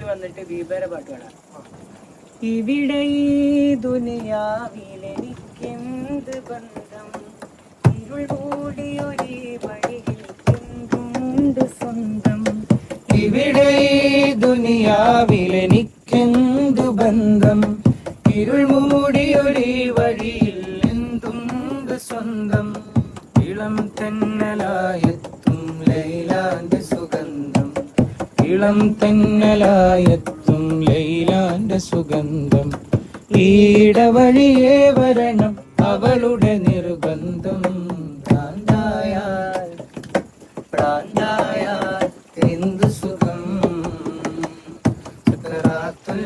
ഇതിൽ വന്നിട്ട് ദീപയുടെ പാട്ട് പാടാം. ഇവിടെ ഈ ദുനിയാവിലെനിക്കെന്ത് ബന്ധം, ഇരുൾ മൂടിയൊരേ വഴിയിൽ എന്തുണ്ട് സ്വന്തം. ഇവിടെ ഈ ദുനിയാവിലെനിക്കെന്ത് ബന്ധം, ഇരുൾ മൂടിയൊരേ വഴിയിൽ എന്തുണ്ട് സ്വന്തം. ഇളം തെന്നലായെത്തും ലൈലാന്റെ സുഗന്ധം, ഇളം തെന്നലായെത്തും ലൈലാന്റെ സുഗന്ധം. ഈടവഴിയേ വരണം അവളുടെ നിർബന്ധം. പ്രാന്തായാൽ പ്രാന്തായാൽ എന്തു സുഖം, സക്കറാത്തുൽ